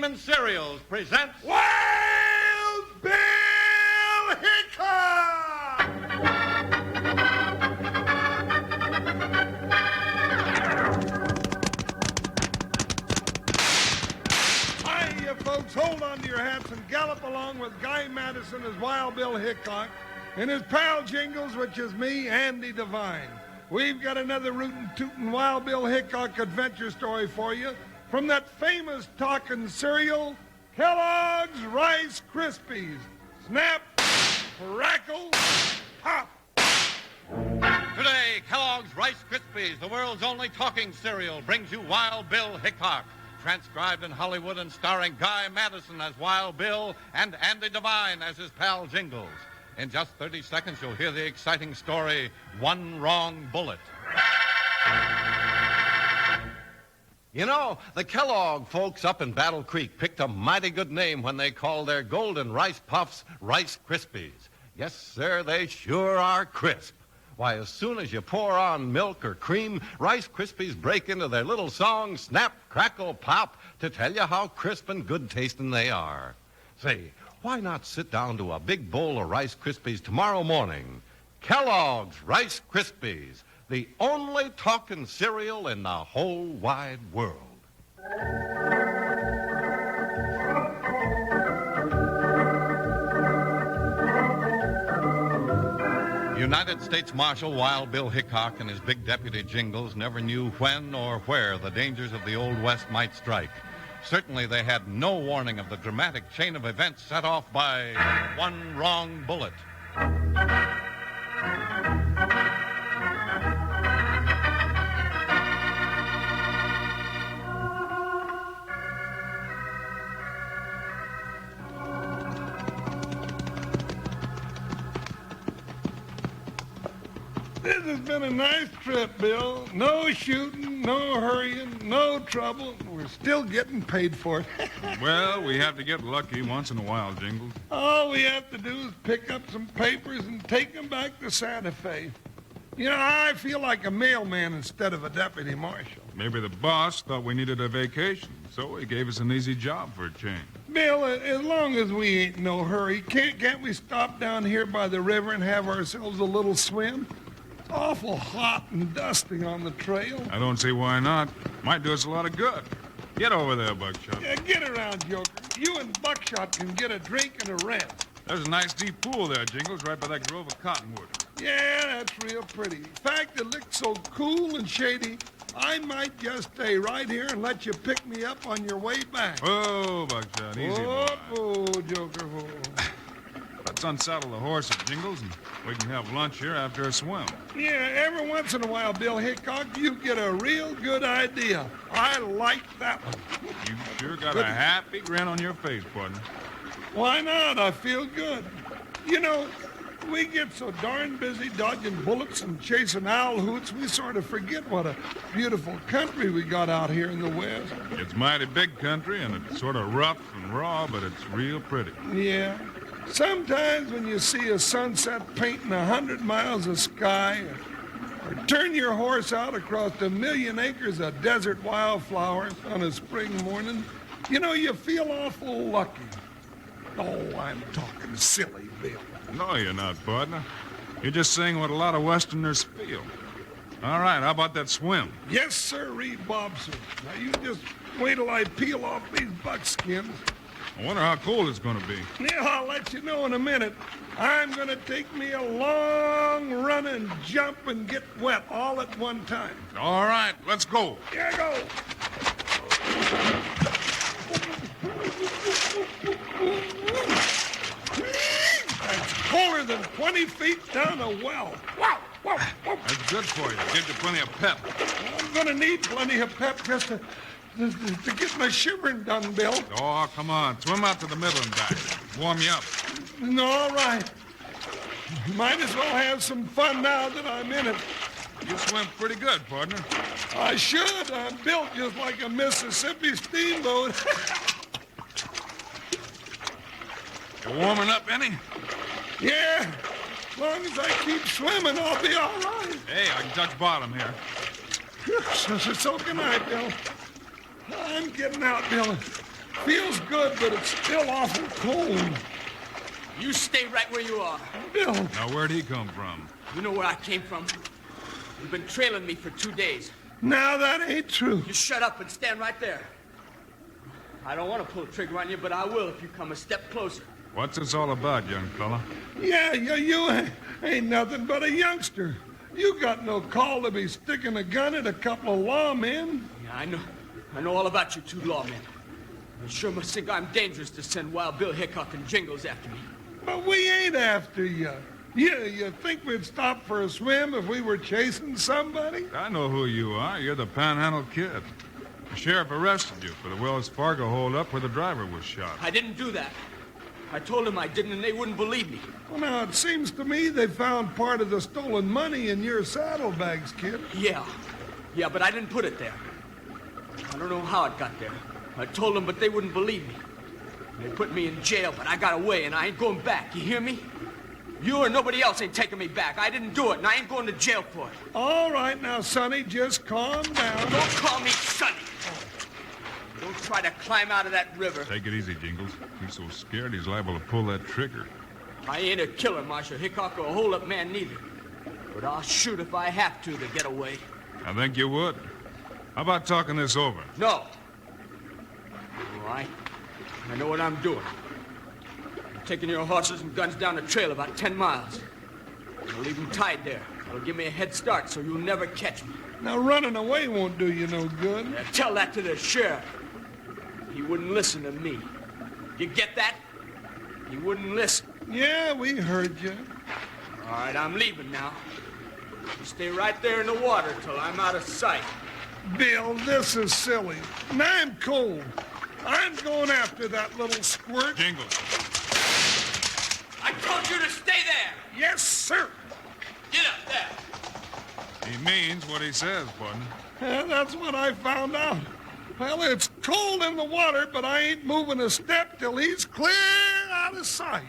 entertainment cereals presents Wild Bill Hickok! Hiya, folks. Hold on to your hats and gallop along with Guy Madison as Wild Bill Hickok and his pal Jingles, which is me, Andy Devine. We've got another rootin' tootin' Wild Bill Hickok adventure story for you from that famous talking cereal, Kellogg's Rice Krispies. Snap, crackle, pop. Today, Kellogg's Rice Krispies, the world's only talking cereal, brings you Wild Bill Hickok, transcribed in Hollywood and starring Guy Madison as Wild Bill and Andy Devine as his pal Jingles. In just 30 seconds, you'll hear the exciting story, One Wrong Bullet. You know, the Kellogg folks up in Battle Creek picked a mighty good name when they called their golden rice puffs Rice Krispies. Yes, sir, they sure are crisp. Why, as soon as you pour on milk or cream, Rice Krispies break into their little song, Snap, Crackle, Pop, to tell you how crisp and good-tasting they are. Say, why not sit down to a big bowl of Rice Krispies tomorrow morning? Kellogg's Rice Krispies, the only talking cereal in the whole wide world. United States Marshal Wild Bill Hickok and his big deputy Jingles never knew when or where the dangers of the Old West might strike. Certainly they had no warning of the dramatic chain of events set off by one wrong bullet. This has been a nice trip, Bill. No shooting, no hurrying, no trouble. We're still getting paid for it. Well, we have to get lucky once in a while, Jingles. All we have to do is pick up some papers and take them back to Santa Fe. You know, I feel like a mailman instead of a deputy marshal. Maybe the boss thought we needed a vacation, so he gave us an easy job for a change. Bill, as long as we ain't in no hurry, can't we stop down here by the river and have ourselves a little swim? It's awful hot and dusty on the trail. I don't see why not. Might do us a lot of good. Get over there, Buckshot. Yeah, get around, Joker. You and Buckshot can get a drink and a rest. There's a nice deep pool there, Jingles, right by that grove of cottonwood. Yeah, that's real pretty. In fact, it looks so cool and shady, I might just stay right here and let you pick me up on your way back. Oh, Buckshot, easy boy. Oh, Joker, oh. Let's unsaddle the horses, Jingles, and we can have lunch here after a swim. Yeah, every once in a while, Bill Hickok, you get a real good idea. I like that one. You sure got a happy grin on your face, partner. Why not? I feel good. You know, we get so darn busy dodging bullets and chasing owl hoots, we sort of forget what a beautiful country we got out here in the West. It's mighty big country, and it's sort of rough and raw, but it's real pretty. Yeah. Sometimes when you see a sunset painting 100 miles of sky, or turn your horse out across 1,000,000 acres of desert wildflowers on a spring morning, you know, you feel awful lucky. Oh, I'm talking silly, Bill. No, you're not, partner. You're just saying what a lot of Westerners feel. All right, how about that swim? Yes, sir, Bobson. Now, you just wait till I peel off these buckskins. I wonder how cold it's going to be. Yeah, I'll let you know in a minute. I'm going to take me a long run and jump and get wet all at one time. All right, let's go. Here I go. That's colder than 20 feet down a well. Wow, wow, wow. That's good for you. Gives you plenty of pep. I'm going to need plenty of pep just to get my shivering done, Bill. Oh, come on. Swim out to the middle and back. Warm you up. All right. Might as well have some fun now that I'm in it. You swim pretty good, partner. I should. I'm built just like a Mississippi steamboat. You warming up any? Yeah. As long as I keep swimming, I'll be all right. Hey, I can touch bottom here. So can I, Bill. I'm getting out, Bill. Feels good, but it's still awful cold. You stay right where you are. Bill, Now, where'd he come from? You know where I came from? You've been trailing me for 2 days. now that ain't true. You shut up and stand right there. I don't want to pull the trigger on you, but I will if you come a step closer. What's this all about, young fella? Yeah, you ain't nothing but a youngster. You got no call to be sticking a gun at a couple of lawmen. Yeah, I know all about you two lawmen. You sure must think I'm dangerous to send Wild Bill Hickok and Jingles after me. But we ain't after you. You think we'd stop for a swim if we were chasing somebody? I know who you are. You're the Panhandle Kid. The sheriff arrested you for the Wells Fargo holdup where the driver was shot. I didn't do that. I told them I didn't, and they wouldn't believe me. Well, now, it seems to me they found part of the stolen money in your saddlebags, kid. Yeah, but I didn't put it there. I don't know how it got there. I told them, but they wouldn't believe me. They put me in jail, but I got away, and I ain't going back. You hear me? You or nobody else ain't taking me back. I didn't do it, and I ain't going to jail for it. All right, now, Sonny, just calm down. Don't call me Sonny. Don't try to climb out of that river. Take it easy, Jingles. He's so scared he's liable to pull that trigger. I ain't a killer, Marshal Hickok, or a hold-up man neither. But I'll shoot if I have to get away. I think you would. How about talking this over? No. Oh, I know what I'm doing. I'm taking your horses and guns down the trail about 10 miles. I'll leave them tied there. It'll give me a head start so you'll never catch me. Now, running away won't do you no good. Now, tell that to the sheriff. He wouldn't listen to me. You get that? He wouldn't listen. Yeah, we heard you. All right, I'm leaving now. You stay right there in the water till I'm out of sight. Bill, this is silly. And I'm cold. I'm going after that little squirt. Jingles. I told you to stay there. Yes, sir. Get up there. He means what he says, partner. That's what I found out. Well, it's cold in the water, but I ain't moving a step till he's clear out of sight.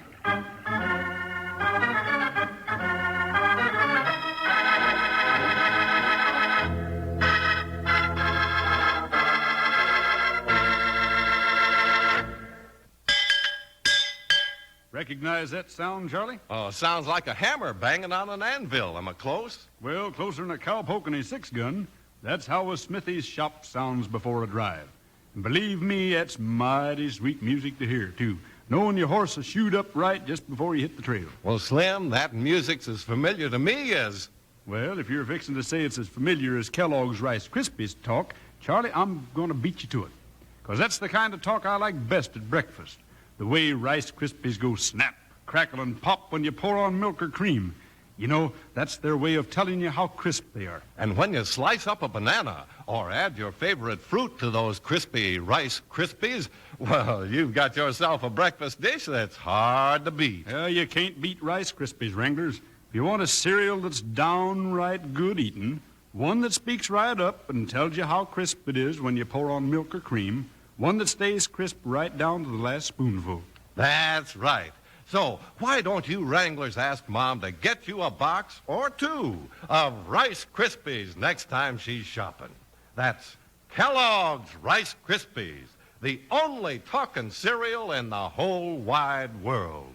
Recognize that sound, Charlie? Oh, sounds like a hammer banging on an anvil. Am I close? Well, closer than a cowpoke and a six-gun. That's how a smithy's shop sounds before a drive. And believe me, it's mighty sweet music to hear, too. Knowing your horse will shoot up right just before you hit the trail. Well, Slim, that music's as familiar to me as... Well, if you're fixing to say it's as familiar as Kellogg's Rice Krispies talk, Charlie, I'm going to beat you to it. Because that's the kind of talk I like best at breakfast. The way Rice Krispies go snap, crackle, and pop when you pour on milk or cream. You know, that's their way of telling you how crisp they are. And when you slice up a banana or add your favorite fruit to those crispy Rice Krispies, well, you've got yourself a breakfast dish that's hard to beat. You can't beat Rice Krispies, Wranglers. If you want a cereal that's downright good eating, one that speaks right up and tells you how crisp it is when you pour on milk or cream, one that stays crisp right down to the last spoonful. That's right. So why don't you Wranglers ask Mom to get you a box or two of Rice Krispies next time she's shopping? That's Kellogg's Rice Krispies, the only talking cereal in the whole wide world.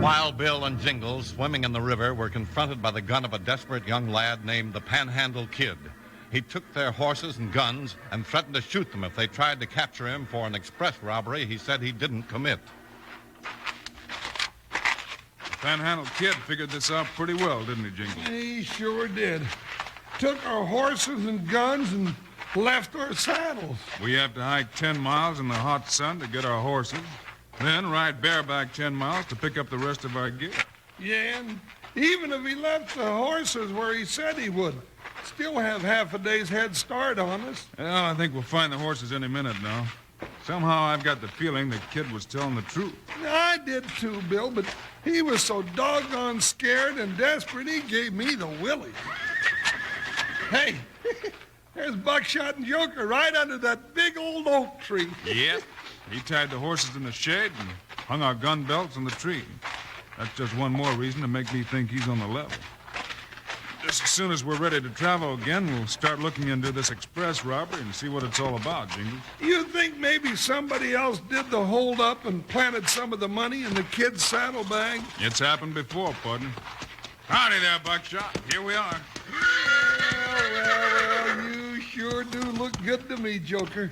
Wild Bill and Jingles, swimming in the river, were confronted by the gun of a desperate young lad named the Panhandle Kid. He took their horses and guns and threatened to shoot them if they tried to capture him for an express robbery he said he didn't commit. The Panhandle Kid figured this out pretty well, didn't he, Jingles? He sure did. Took our horses and guns and left our saddles. We have to hike 10 miles in the hot sun to get our horses, then ride bareback 10 miles to pick up the rest of our gear. Yeah, and even if he left the horses where he said he would, still have half a day's head start on us. Well, I think we'll find the horses any minute now. Somehow I've got the feeling the kid was telling the truth. I did too, Bill, but he was so doggone scared and desperate, he gave me the willies. Hey, there's Buckshot and Joker right under that big old oak tree. Yep. He tied the horses in the shade and hung our gun belts in the tree. That's just one more reason to make me think he's on the level. Just as soon as we're ready to travel again, we'll start looking into this express robbery and see what it's all about, Jingles. You think maybe somebody else did the hold-up and planted some of the money in the kid's saddlebag? It's happened before, partner. Howdy there, Buckshot. Here we are. Well, you sure do look good to me, Joker.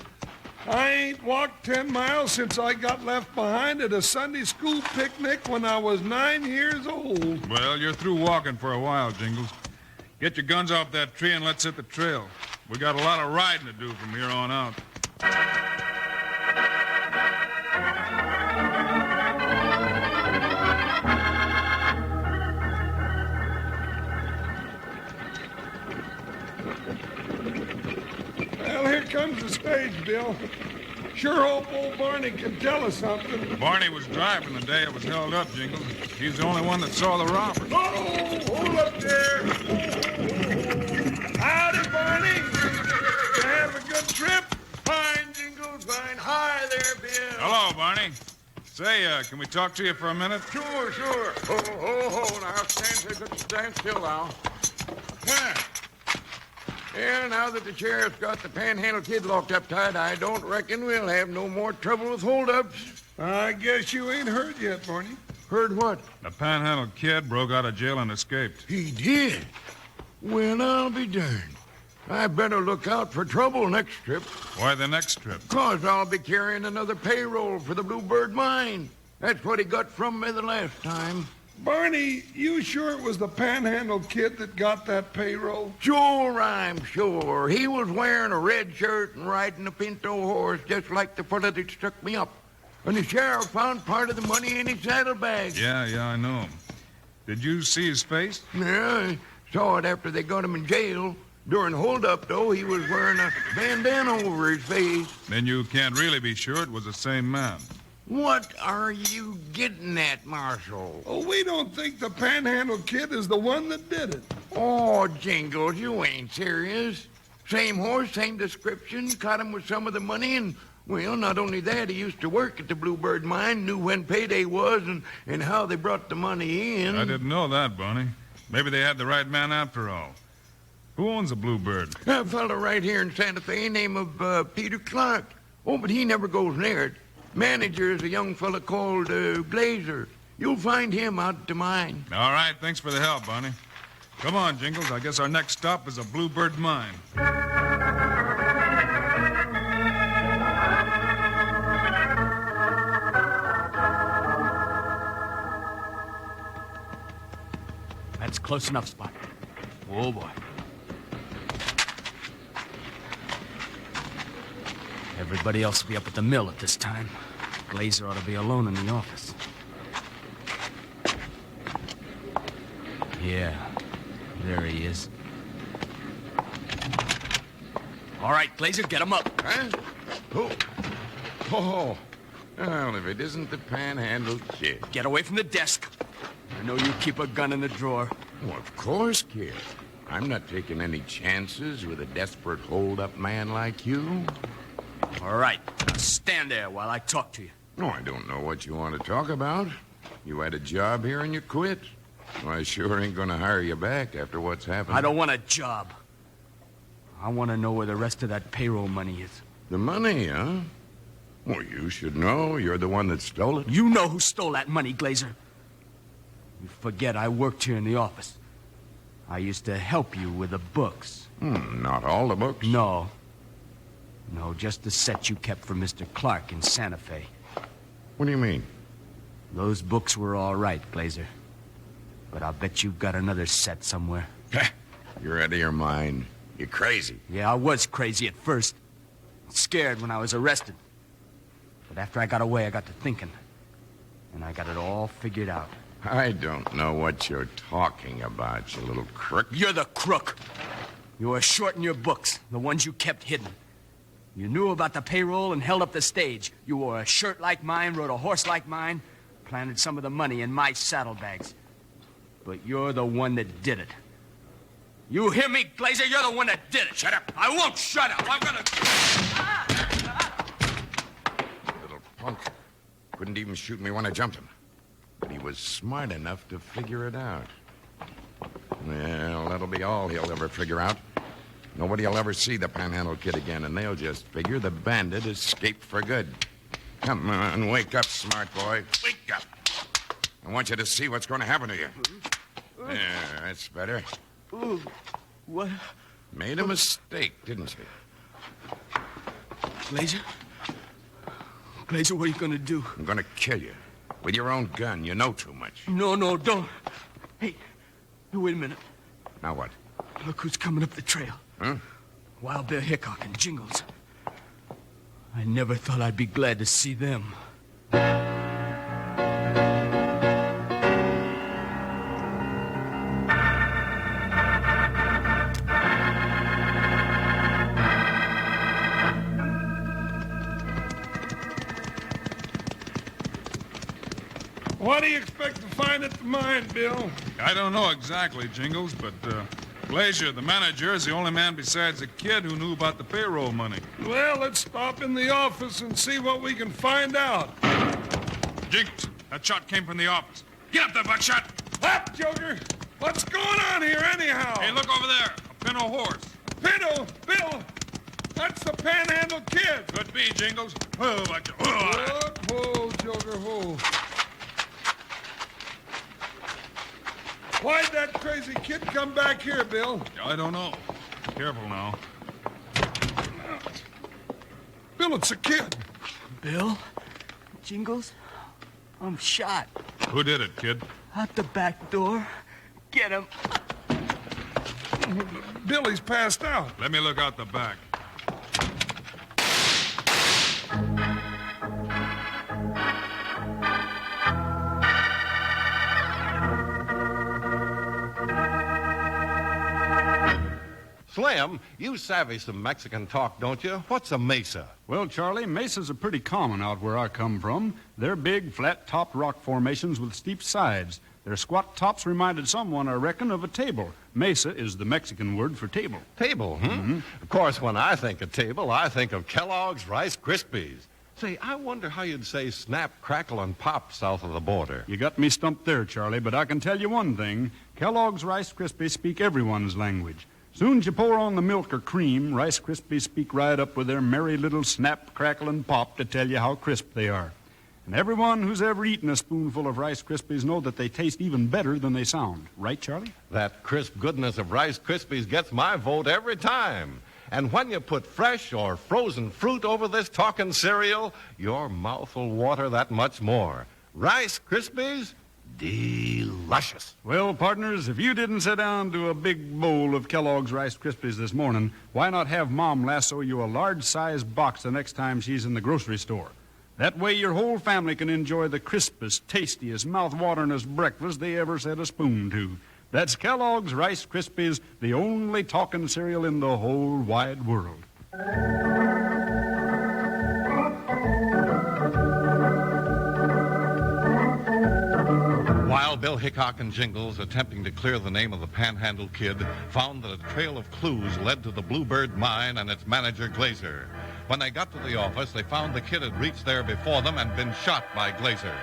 I ain't walked 10 miles since I got left behind at a Sunday school picnic when I was 9 years old. Well, you're through walking for a while, Jingles. Get your guns off that tree and let's hit the trail. We got a lot of riding to do from here on out. Well, here comes the stage, Bill. Sure hope old Barney can tell us something. Barney was driving the day it was held up, Jingles. He's the only one that saw the robbery. Oh, hold up there. Howdy, Barney. You have a good trip? Fine, Jingles, fine. Hi there, Bill. Hello, Barney. Say, can we talk to you for a minute? Sure. Now, stand still now. Yeah, now that the sheriff's got the panhandle kid locked up tight, I don't reckon we'll have no more trouble with holdups. I guess you ain't heard yet, Barney. Heard what? The panhandle kid broke out of jail and escaped. He did? Well, I'll be darned. I better look out for trouble next trip. Why the next trip? 'Cause I'll be carrying another payroll for the Bluebird mine. That's what he got from me the last time. Barney, you sure it was the panhandle kid that got that payroll? Sure, I'm sure. He was wearing a red shirt and riding a pinto horse just like the fella that struck me up. And the sheriff found part of the money in his saddlebag. Yeah, I know him. Did you see his face? Yeah, I saw it after they got him in jail. During holdup, though, he was wearing a bandana over his face. Then you can't really be sure it was the same man. What are you getting at, Marshal? Oh, we don't think the panhandle kid is the one that did it. Oh, Jingles, you ain't serious. Same horse, same description, caught him with some of the money, and, well, not only that, he used to work at the Bluebird mine, knew when payday was and how they brought the money in. I didn't know that, Barney. Maybe they had the right man after all. Who owns the Bluebird? A fella right here in Santa Fe, name of Peter Clark. Oh, but he never goes near it. Manager is a young fella called Glazer. You'll find him out at the mine. All right, thanks for the help, Barney. Come on, Jingles. I guess our next stop is a Bluebird mine. That's close enough, Spot. Oh, boy. Everybody else will be up at the mill at this time. Glazer ought to be alone in the office. Yeah, there he is. All right, Glazer, get him up. Huh? Oh. Well, if it isn't the panhandle kid. Get away from the desk. I know you keep a gun in the drawer. Well, of course, kid. I'm not taking any chances with a desperate hold-up man like you. All right, now stand there while I talk to you. Oh, I don't know what you want to talk about. You had a job here and you quit. Well, I sure ain't gonna hire you back after what's happened. I don't want a job. I want to know where the rest of that payroll money is. The money, huh? Well, you should know. You're the one that stole it. You know who stole that money, Glazer. You forget I worked here in the office. I used to help you with the books. Not all the books. No, just the set you kept for Mr. Clark in Santa Fe. What do you mean? Those books were all right, Glazer. But I'll bet you've got another set somewhere. You're out of your mind. You're crazy. Yeah, I was crazy at first. Scared when I was arrested. But after I got away, I got to thinking. And I got it all figured out. I don't know what you're talking about, you little crook. You're the crook. You were shorting your books, the ones you kept hidden. You knew about the payroll and held up the stage. You wore a shirt like mine, rode a horse like mine, planted some of the money in my saddlebags. But you're the one that did it. You hear me, Glazer? You're the one that did it. Shut up. I won't shut up. I'm gonna... Little punk. Couldn't even shoot me when I jumped him. But he was smart enough to figure it out. Well, that'll be be all he'll ever figure out. Nobody will ever see the Panhandle Kid again, and they'll just figure the bandit escaped for good. Come on, wake up, smart boy. Wake up. I want you to see what's going to happen to you. There, that's better. Ooh, what? Made a mistake, didn't you? Glazer? Glazer, what are you going to do? I'm going to kill you. With your own gun. You know too much. No, don't. Hey, wait a minute. Now what? Look who's coming up the trail. Huh? Wild Bill Hickok and Jingles. I never thought I'd be glad to see them. What do you expect to find at the mine, Bill? I don't know exactly, Jingles, but Glazier, the manager, is the only man besides the kid who knew about the payroll money. Well, let's stop in the office and see what we can find out. Jingles, that shot came from the office. Get up there, Buckshot! Up, Joker! What's going on here, anyhow? Hey, look over there. A Pinto horse. Pinto! Bill! That's the Panhandle Kid! Could be, Jingles. Oh, Buckshot. Oh. Whoa, Joker, whoa. Why'd that crazy kid come back here, Bill? I don't know. Careful now. Bill, it's a kid. Bill? Jingles? I'm shot. Who did it, kid? Out the back door. Get him. Billy's passed out. Let me look out the back. Slim, you savvy some Mexican talk, don't you? What's a mesa? Well, Charlie, mesas are pretty common out where I come from. They're big, flat-topped rock formations with steep sides. Their squat tops reminded someone, I reckon, of a table. Mesa is the Mexican word for table. Table, Of course, when I think of table, I think of Kellogg's Rice Krispies. Say, I wonder how you'd say snap, crackle, and pop south of the border. You got me stumped there, Charlie, but I can tell you one thing. Kellogg's Rice Krispies speak everyone's language. Soon as you pour on the milk or cream, Rice Krispies speak right up with their merry little snap, crackle, and pop to tell you how crisp they are. And everyone who's ever eaten a spoonful of Rice Krispies know that they taste even better than they sound. Right, Charlie? That crisp goodness of Rice Krispies gets my vote every time. And when you put fresh or frozen fruit over this talking cereal, your mouth will water that much more. Rice Krispies, delicious. Well, partners, if you didn't sit down to a big bowl of Kellogg's Rice Krispies this morning, why not have Mom lasso you a large-sized box the next time she's in the grocery store? That way your whole family can enjoy the crispest, tastiest, mouth-wateringest breakfast they ever set a spoon to. That's Kellogg's Rice Krispies, the only talking cereal in the whole wide world. Wild Bill Hickok and Jingles, attempting to clear the name of the Panhandle Kid, found that a trail of clues led to the Bluebird mine and its manager, Glazer. When they got to the office, they found the kid had reached there before them and been shot by Glazer.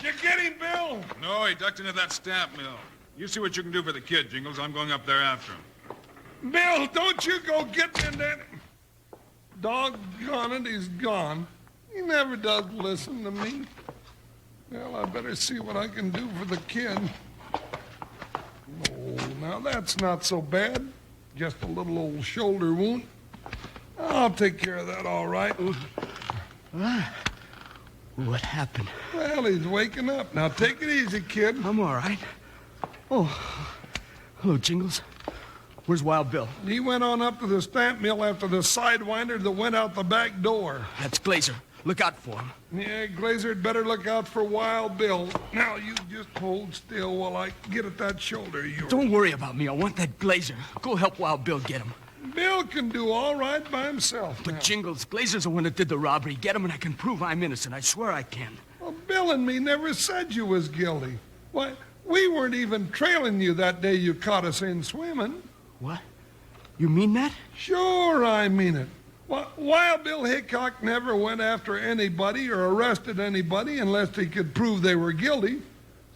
You get him, Bill? No, he ducked into that stamp mill. You see what you can do for the kid, Jingles. I'm going up there after him. Bill, don't you go getting in that... Doggone it, he's gone. He never does listen to me. Well, I better see what I can do for the kid. Oh, now that's not so bad. Just a little old shoulder wound. I'll take care of that all right. What happened? Well, he's waking up. Now take it easy, kid. I'm all right. Oh, hello, Jingles. Where's Wild Bill? He went on up to the stamp mill after the sidewinder that went out the back door. That's Glazer. Look out for him. Yeah, Glazer'd better look out for Wild Bill. Now, you just hold still while I get at that shoulder of yours. Don't worry about me. I want that Glazer. Go help Wild Bill get him. Bill can do all right by himself But now. Jingles, Glazer's the one that did the robbery. Get him and I can prove I'm innocent. I swear I can. Well, Bill and me never said you was guilty. Why, we weren't even trailing you that day you caught us in swimming. What? You mean that? Sure, I mean it. Wild Bill Hickok never went after anybody or arrested anybody unless he could prove they were guilty.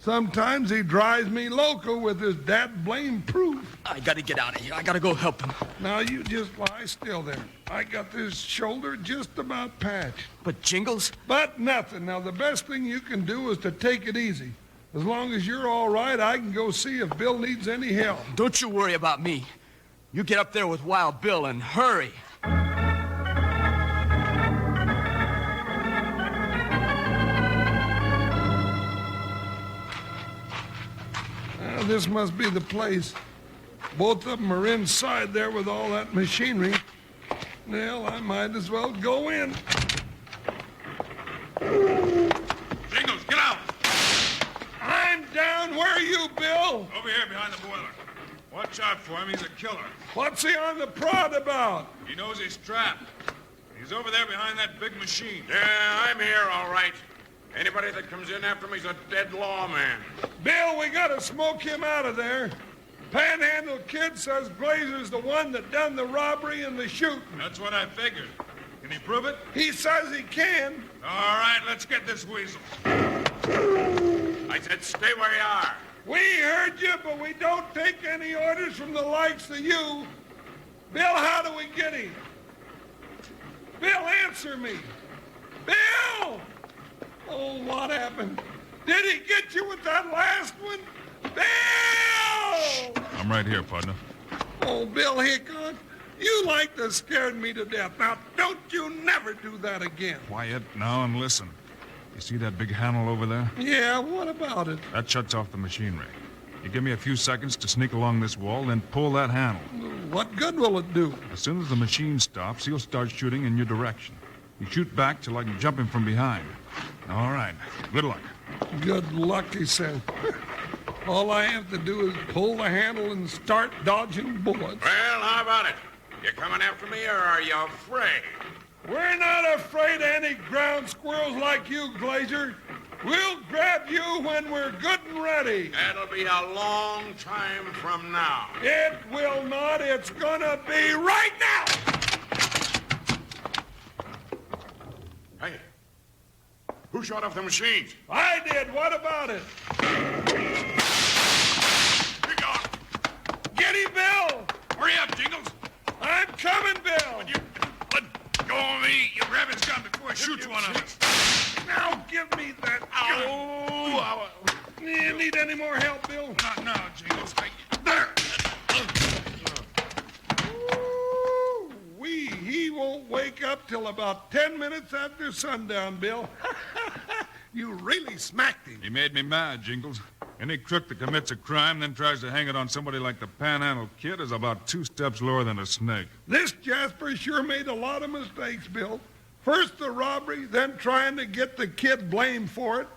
Sometimes he drives me loco with his dad blame proof. I gotta get out of here. I gotta go help him. Now you just lie still there. I got this shoulder just about patched. But Jingles? But nothing. Now the best thing you can do is to take it easy. As long as you're all right, I can go see if Bill needs any help. Don't you worry about me. You get up there with Wild Bill and hurry. This must be the place. Both of them are inside there with all that machinery. Well, I might as well go in. Jingles, get out! I'm down. Where are you, Bill? Over here behind the boiler. Watch out for him. He's a killer. What's he on the prod about? He knows he's trapped. He's over there behind that big machine. Yeah, I'm here, all right. Anybody that comes in after me's a dead lawman. Bill, we gotta smoke him out of there. Panhandle Kid says Glazer's the one that done the robbery and the shooting. That's what I figured. Can he prove it? He says he can. All right, let's get this weasel. I said stay where you are. We heard you, but we don't take any orders from the likes of you. Bill, how do we get him? Bill, answer me. Bill! Oh, what happened? Did he get you with that last one? Bill! I'm right here, partner. Oh, Bill Hickok, you like to scared me to death. Now, don't you never do that again. Quiet now and listen. You see that big handle over there? Yeah, what about it? That shuts off the machinery. You give me a few seconds to sneak along this wall, then pull that handle. What good will it do? As soon as the machine stops, he'll start shooting in your direction. You shoot back till I can jump him from behind. All right. Good luck. Good luck, he said. All I have to do is pull the handle and start dodging bullets. Well, how about it? You coming after me, or are you afraid? We're not afraid of any ground squirrels like you, Glazer. We'll grab you when we're good and ready. That'll be a long time from now. It will not. It's gonna be right now. Hey, who shot off the machines? I did. What about it? Be gone. Get him, Bill. Hurry up, Jingles. I'm coming, Bill. You let go of me. You grab his gun before he shoots one of us. Now give me that gun. Oh, You need any more help, Bill? not now, Jingles. There. Ooh-wee. He won't wake up till about 10 minutes after sundown, Bill. You really smacked him. He made me mad, Jingles. Any crook that commits a crime then tries to hang it on somebody like the Panhandle Kid is about 2 steps lower than a snake. This Jasper sure made a lot of mistakes, Bill. First the robbery, then trying to get the kid blamed for it.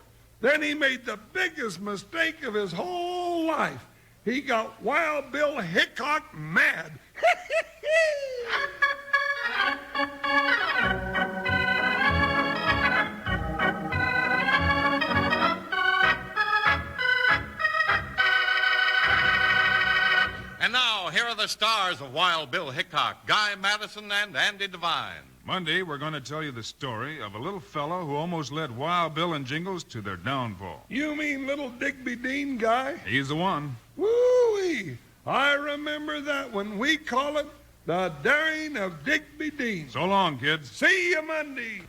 Then he made the biggest mistake of his whole life. He got Wild Bill Hickok mad. And now, here are the stars of Wild Bill Hickok, Guy Madison, and Andy Devine. Monday, we're going to tell you the story of a little fellow who almost led Wild Bill and Jingles to their downfall. You mean little Digby Dean guy? He's the one. Woo-wee! I remember that when we call it the daring of Digby Dean. So long, kids. See you Monday.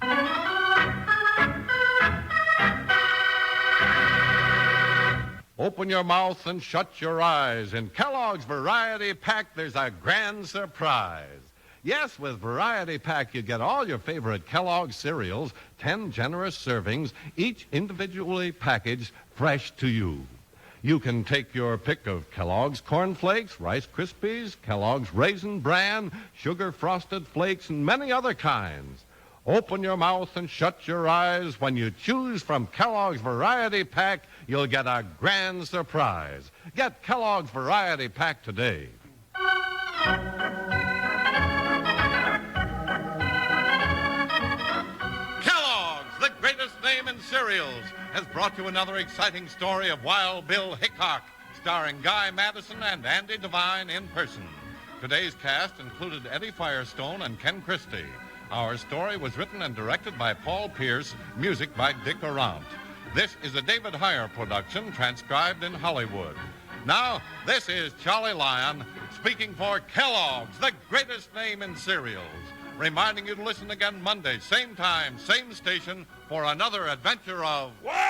Open your mouth and shut your eyes. In Kellogg's Variety Pack, there's a grand surprise. Yes, with Variety Pack, you get all your favorite Kellogg's cereals, 10 generous servings, each individually packaged, fresh to you. You can take your pick of Kellogg's Corn Flakes, Rice Krispies, Kellogg's Raisin Bran, Sugar Frosted Flakes, and many other kinds. Open your mouth and shut your eyes. When you choose from Kellogg's Variety Pack, you'll get a grand surprise. Get Kellogg's Variety Pack today. Kellogg's, the greatest name in cereals, has brought you another exciting story of Wild Bill Hickok, starring Guy Madison and Andy Devine in person. Today's cast included Eddie Firestone and Ken Christie. Our story was written and directed by Paul Pierce, music by Dick Arant. This is a David Heyer production, transcribed in Hollywood. Now, this is Charlie Lyon speaking for Kellogg's, the greatest name in cereals, reminding you to listen again Monday, same time, same station, for another adventure of... Wild